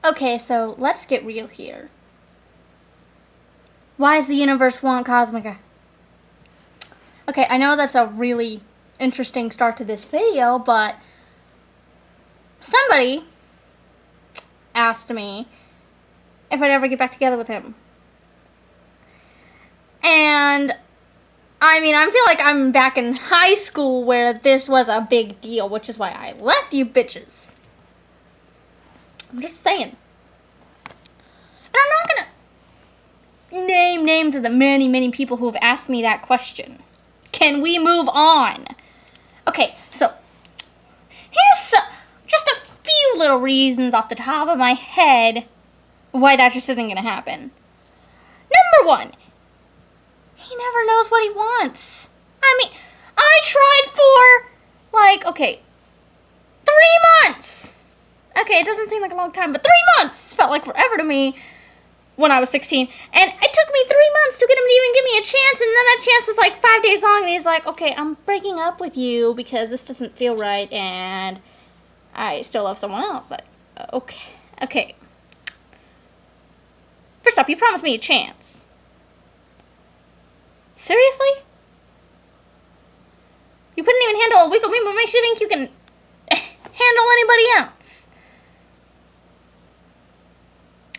Okay, so let's get real here. Why does the universe want Cosmica? Okay, I know that's a really interesting start to this video, but somebody asked me if I'd ever get back together with him. And I mean, I feel like I'm back in high school where this was a big deal, which is why I left you bitches. I'm just saying. And I'm not gonna name names of the many, many people who have asked me that question. Can we move on? Okay, so here's just a few little reasons off the top of my head why that just isn't gonna happen. Number one, he never knows what he wants. I mean, I tried for, like, okay, 3 months. Okay, it doesn't seem like a long time, but 3 months felt like forever to me when I was 16. And it took me 3 months to get him to even give me a chance, and then that chance was like 5 days long, and he's like, okay, I'm breaking up with you because this doesn't feel right, and I still love someone else. Like, okay. First off, you promised me a chance. Seriously? You couldn't even handle a week of me, what makes you think you can handle anybody else?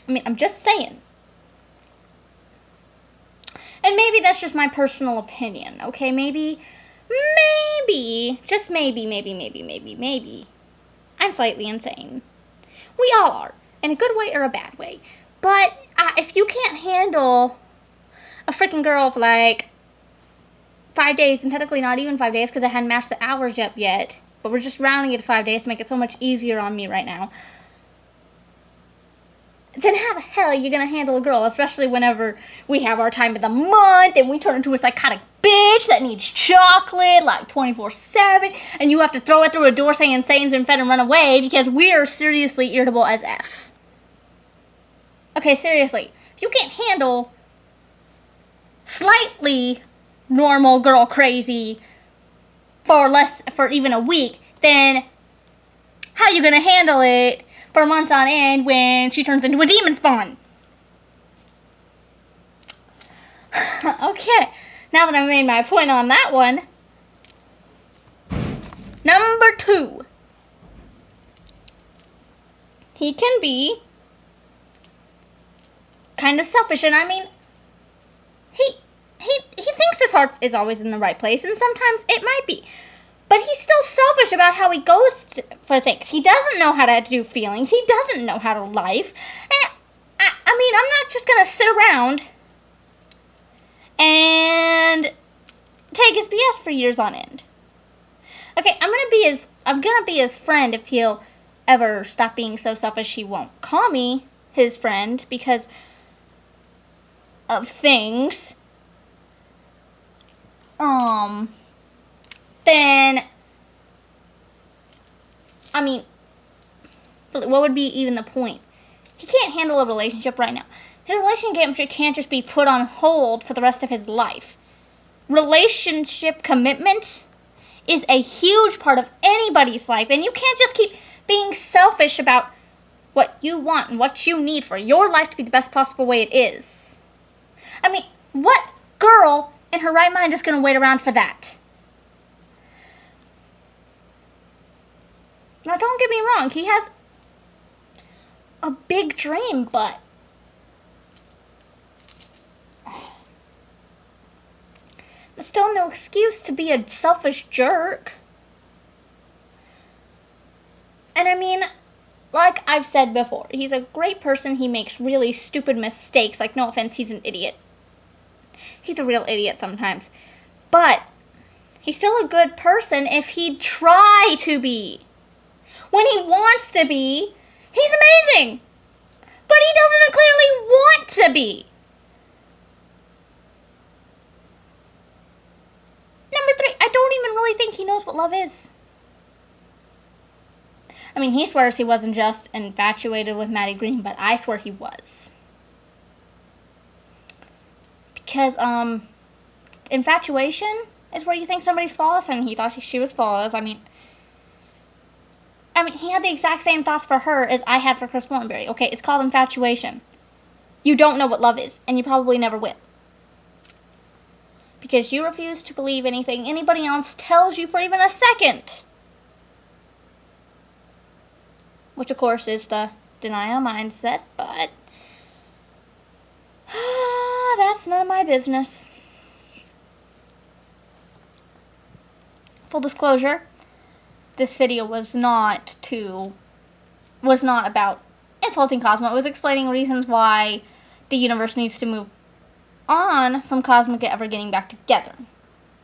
I mean, I'm just saying. And maybe that's just my personal opinion, okay? Maybe, just maybe, I'm slightly insane. We all are, in a good way or a bad way. But if you can't handle a freaking girl for like 5 days, and technically not even 5 days because I hadn't matched the hours up yet, but we're just rounding it to 5 days to make it so much easier on me right now, then how the hell are you going to handle a girl, especially whenever we have our time of the month and we turn into a psychotic bitch that needs chocolate like 24/7, and you have to throw it through a door saying Satan's been fed and run away because we are seriously irritable as F. Okay, seriously, if you can't handle slightly normal girl crazy for even a week, then how are you going to handle it for months on end when she turns into a demon spawn? Okay, now that I've made my point on that one. Number 2. He can be kind of selfish, and I mean, he thinks his heart is always in the right place, and sometimes it might be. But he's still selfish about how he goes for things. He doesn't know how to do feelings. He doesn't know how to life. And I mean, I'm not just going to sit around and take his BS for years on end. Okay, I'm gonna be his friend if he'll ever stop being so selfish he won't call me his friend because of things. Then, I mean, what would be even the point? He can't handle a relationship right now. His relationship can't just be put on hold for the rest of his life. Relationship commitment is a huge part of anybody's life, and you can't just keep being selfish about what you want and what you need for your life to be the best possible way it is. I mean, what girl in her right mind is going to wait around for that? Now, don't get me wrong, he has a big dream, but that's still no excuse to be a selfish jerk. And I mean, like I've said before, he's a great person. He makes really stupid mistakes. Like, no offense, he's an idiot. He's a real idiot sometimes. But he's still a good person if he'd try to be. When he wants to be, he's amazing. But he doesn't clearly want to be. Number 3, I don't even really think he knows what love is. I mean, he swears he wasn't just infatuated with Maddie Green, but I swear he was. Because, infatuation is where you think somebody's flawless, and he thought she was flawless. I mean, I mean, he had the exact same thoughts for her as I had for Chris Thornberry. Okay, it's called infatuation. You don't know what love is, and you probably never will. Because you refuse to believe anything anybody else tells you for even a second. Which, of course, is the denial mindset, but that's none of my business. Full disclosure, this video was not about insulting Cosmo. It was explaining reasons why the universe needs to move on from Cosmica ever getting back together.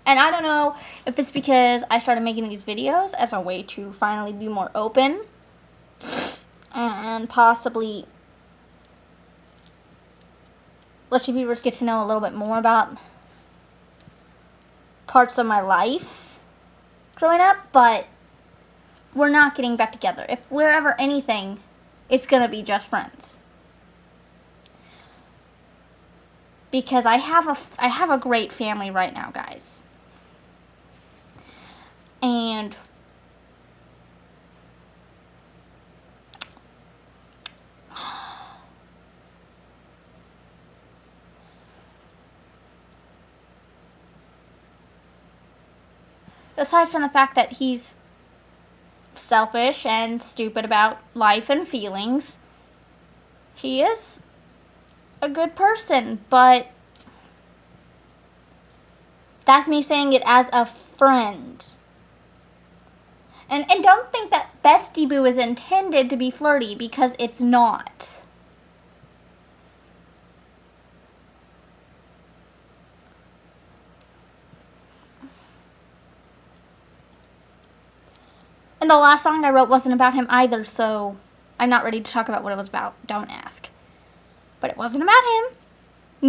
And I don't know if it's because I started making these videos as a way to finally be more open and possibly let you viewers get to know a little bit more about parts of my life growing up, but we're not getting back together. If we're ever anything, it's gonna be just friends. Because I have a great family right now, guys. And aside from the fact that he's selfish and stupid about life and feelings, he is a good person, but that's me saying it as a friend. And don't think that Bestie Boo is intended to be flirty, because it's not. And the last song I wrote wasn't about him either, so I'm not ready to talk about what it was about. Don't ask. But it wasn't about him.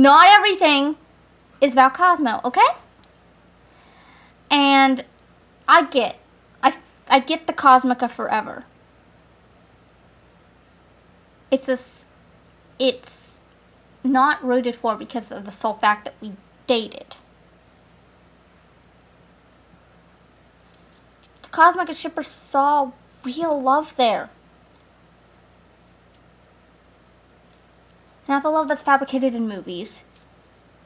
Not everything is about Cosmo, okay? And I get the Cosmica forever. It's not rooted for because of the sole fact that we dated. The Cosmica shippers saw real love there. Not the love that's fabricated in movies.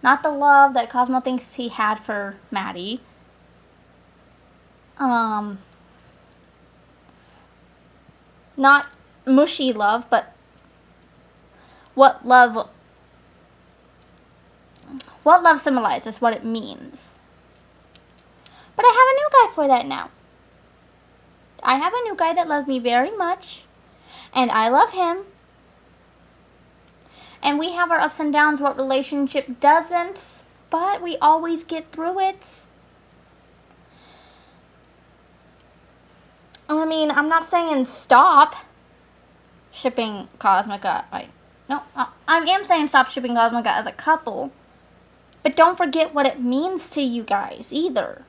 Not the love that Cosmo thinks he had for Maddie. Not mushy love, but what love symbolizes, what it means. But I have a new guy for that now. I have a new guy that loves me very much, and I love him. And we have our ups and downs. What relationship doesn't? But we always get through it. I mean, I'm not saying stop shipping Cosmica. I am saying stop shipping Cosmica as a couple. But don't forget what it means to you guys either.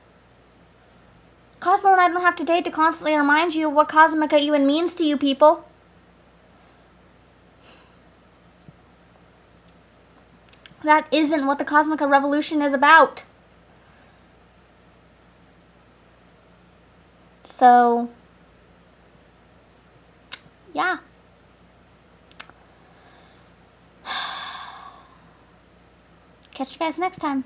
Cosmo and I don't have to date to constantly remind you of what Cosmica even means to you people. That isn't what the Cosmica Revolution is about. So, yeah. Catch you guys next time.